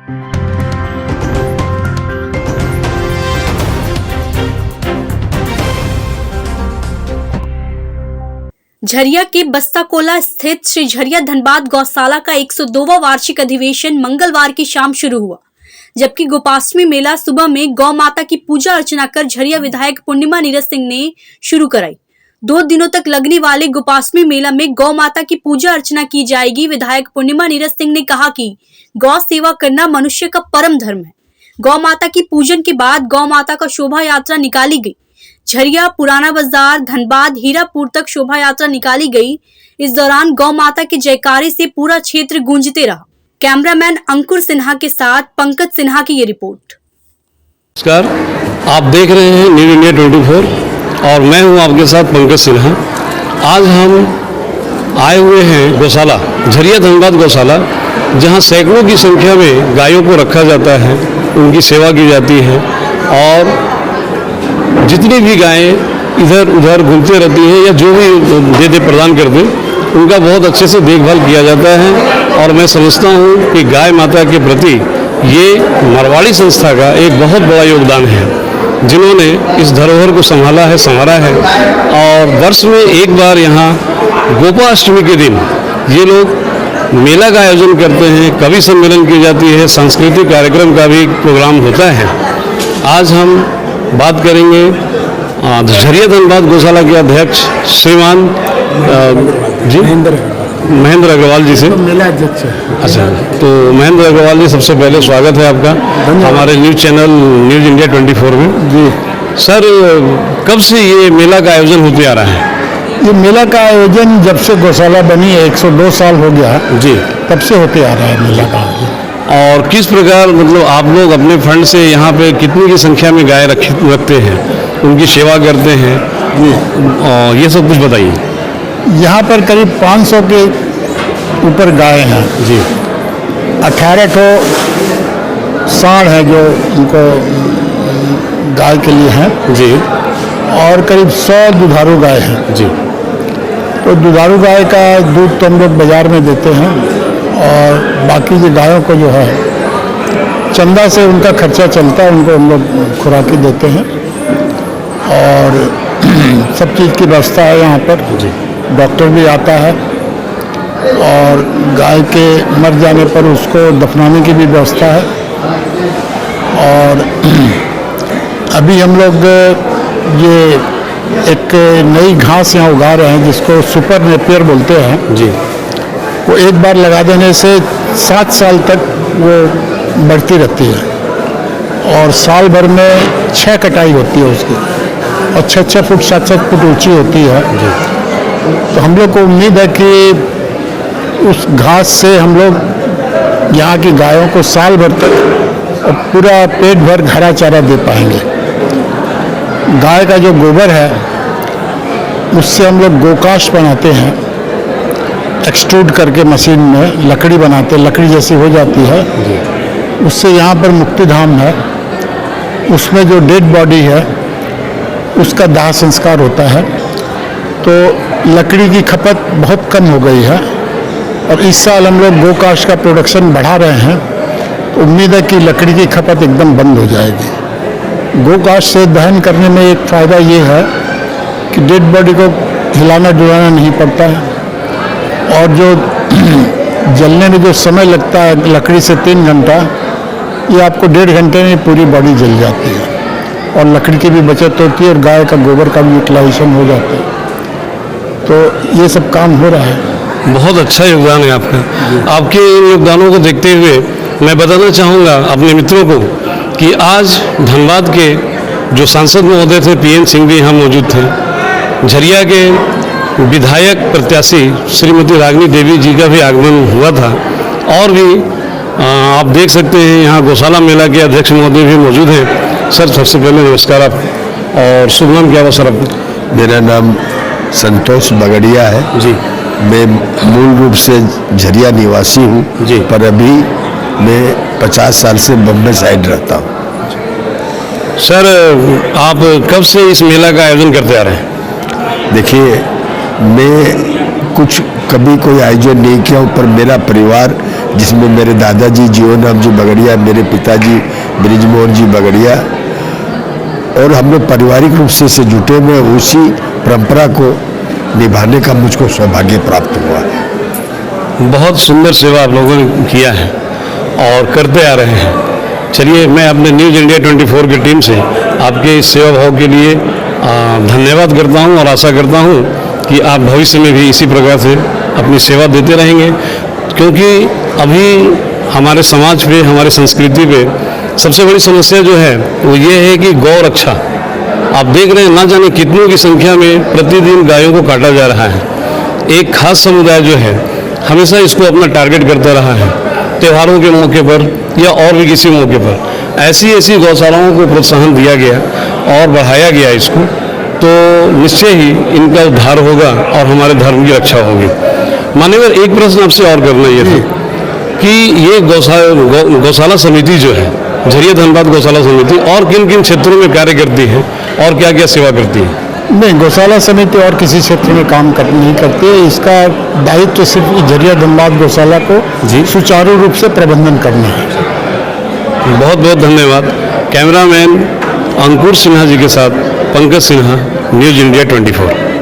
झरिया के बस्ताकोला स्थित श्री झरिया धनबाद गौशाला का 102वां वार्षिक अधिवेशन मंगलवार की शाम शुरू हुआ, जबकि गोपाष्टमी मेला सुबह में गौ माता की पूजा अर्चना कर झरिया विधायक पूर्णिमा नीरज सिंह ने शुरू कराई। 2 दिनों तक लगने वाले गोपाष्टमी मेला में गौ माता की पूजा अर्चना की जाएगी। विधायक पूर्णिमा नीरज सिंह ने कहा कि गौ सेवा करना मनुष्य का परम धर्म है। गौ माता की पूजन के बाद गौ माता का शोभा यात्रा निकाली गई। झरिया, पुराना बाजार, धनबाद, हीरापुर तक शोभा यात्रा निकाली गई। इस दौरान गौ माता के जयकारे से पूरा क्षेत्र गूंजते रहा। कैमरामैन अंकुर सिन्हा के साथ पंकज सिन्हा की ये रिपोर्ट। नमस्कार, आप देख रहे हैं न्यूज़ इंडिया 24 और मैं हूं आपके साथ पंकज सिन्हा। आज हम आए हुए हैं गौशाला, झरिया धनबाद गौशाला, जहां सैकड़ों की संख्या में गायों को रखा जाता है, उनकी सेवा की जाती है और जितनी भी गायें इधर उधर घूमते रहती हैं या जो भी दे प्रदान करते, उनका बहुत अच्छे से देखभाल किया जाता है। और मैं समझता हूँ कि गाय माता के प्रति ये मारवाड़ी संस्था का एक बहुत बड़ा योगदान है, जिन्होंने इस धरोहर को संभाला है, संवारा है। और वर्ष में एक बार यहाँ गोपाष्टमी के दिन ये लोग मेला का आयोजन करते हैं, कवि सम्मेलन की जाती है, सांस्कृतिक कार्यक्रम का भी प्रोग्राम होता है। आज हम बात करेंगे झरिया धनबाद गौशाला के अध्यक्ष श्रीमान जी महेंद्र अग्रवाल जी से। मेला अध्यक्ष। अच्छा, तो महेंद्र अग्रवाल जी, सबसे पहले स्वागत है आपका हमारे न्यूज़ चैनल न्यूज़ इंडिया 24 में। जी सर, कब से ये मेला का आयोजन होते आ रहा है? ये मेला का आयोजन जब से गौशाला बनी है, 102 साल हो गया जी, तब से होते आ रहा है मेला का आयोजन। और किस प्रकार, मतलब आप लोग अपने फंड से यहाँ पे कितनी की संख्या में गाय रखते हैं, उनकी सेवा करते हैं जी, और ये सब कुछ बताइए। यहाँ पर करीब 500 के ऊपर गाय हैं जी। 18 ठो सांड है जो उनको गाय के लिए हैं जी, और करीब 100 दुधारू गाय हैं जी। तो दुधारू गाय का दूध तो हम लोग बाज़ार में देते हैं और बाकी जो गायों को जो है चंदा से उनका खर्चा चलता है, उनको हम लोग खुराकी देते हैं और सब चीज़ की व्यवस्था है यहाँ पर जी। डॉक्टर भी आता है और गाय के मर जाने पर उसको दफनाने की भी व्यवस्था है। और अभी हम लोग ये एक नई घास यहाँ उगा रहे हैं जिसको सुपर नेपियर बोलते हैं जी। वो एक बार लगा देने से 7 साल तक वो बढ़ती रहती है और साल भर में 6 कटाई होती है उसकी और 6-6 फुट 7-7 फुट ऊंची होती है जी। तो हम लोग को उम्मीद है कि उस घास से हम लोग यहाँ की गायों को साल भर तक पूरा पेट भर हरा चारा दे पाएंगे। गाय का जो गोबर है उससे हम लोग गोकाश बनाते हैं, एक्सट्रूड करके मशीन में लकड़ी बनाते, लकड़ी जैसी हो जाती है। उससे यहाँ पर मुक्तिधाम है, उसमें जो डेड बॉडी है उसका दाह संस्कार होता है। तो लकड़ी की खपत बहुत कम हो गई है और इस साल हम लोग गोकाश का प्रोडक्शन बढ़ा रहे हैं। तो उम्मीद है कि लकड़ी की खपत एकदम बंद हो जाएगी। गोकाश से दहन करने में एक फ़ायदा ये है कि डेड बॉडी को हिलाना डुलाना नहीं पड़ता है और जो जलने में जो समय लगता है लकड़ी से 3 घंटा, ये आपको 1.5 घंटे में पूरी बॉडी जल जाती है और लकड़ी की भी बचत होती है और गाय का गोबर का भी यूटिलाइजेशन हो जाता है। तो ये सब काम हो रहा है। बहुत अच्छा योगदान है आपका। आपके इन योगदानों को देखते हुए मैं बताना चाहूँगा अपने मित्रों को कि आज धनबाद के जो सांसद महोदय थे पीएन सिंह भी यहाँ मौजूद थे। झरिया के विधायक प्रत्याशी श्रीमती रागिनी देवी जी का भी आगमन हुआ था और भी आप देख सकते हैं यहाँ गौशाला मेला के अध्यक्ष महोदय भी मौजूद हैं। सर, सबसे पहले नमस्कार आप, और शुभ नाम क्या हुआ सर आपका? मेरा नाम संतोष बगड़िया है जी। मैं मूल रूप से झरिया निवासी हूँ जी, पर अभी मैं 50 साल से बम्बई साइड रहता हूँ। सर, आप कब से इस मेला का आयोजन करते आ रहे हैं? देखिए, मैं कुछ कभी कोई आयोजन नहीं किया हूँ, पर मेरा परिवार जिसमें मेरे दादाजी जीवनराम जी बगड़िया, मेरे पिताजी ब्रिजमोहन जी बगड़िया, और हम लोग पारिवारिक रूप से जुटे हुए उसी परंपरा को निभाने का मुझको सौभाग्य प्राप्त हुआ है। बहुत सुंदर सेवा आप लोगों ने किया है और करते आ रहे हैं। चलिए, मैं अपने न्यूज़ इंडिया 24 की टीम से आपके इस सेवा भाव के लिए धन्यवाद करता हूं और आशा करता हूं कि आप भविष्य में भी इसी प्रकार से अपनी सेवा देते रहेंगे, क्योंकि अभी हमारे समाज पे, हमारे संस्कृति पे सबसे बड़ी समस्या जो है वो ये है कि गौ रक्षा। आप देख रहे हैं, ना जाने कितनों की संख्या में प्रतिदिन गायों को काटा जा रहा है। एक खास समुदाय जो है हमेशा इसको अपना टारगेट करता रहा है, त्योहारों के मौके पर या और भी किसी मौके पर ऐसी गौशालाओं को प्रोत्साहन दिया गया और बढ़ाया गया इसको, तो निश्चय ही इनका उद्धार होगा और हमारे धर्म की रक्षा होगी। मान्यवर, एक प्रश्न आपसे और करना ये था कि ये गौशाला समिति जो है, झरिया धनबाद गौशाला समिति, और किन किन क्षेत्रों में कार्य करती है और क्या क्या सेवा करती है? नहीं, गौशाला समिति और किसी क्षेत्र में काम नहीं करती है। इसका दायित्व सिर्फ झरिया धनबाद गौशाला को सुचारू रूप से प्रबंधन करना है। बहुत बहुत धन्यवाद। कैमरामैन अंकुर सिन्हा जी के साथ पंकज सिन्हा, न्यूज़ इंडिया 24।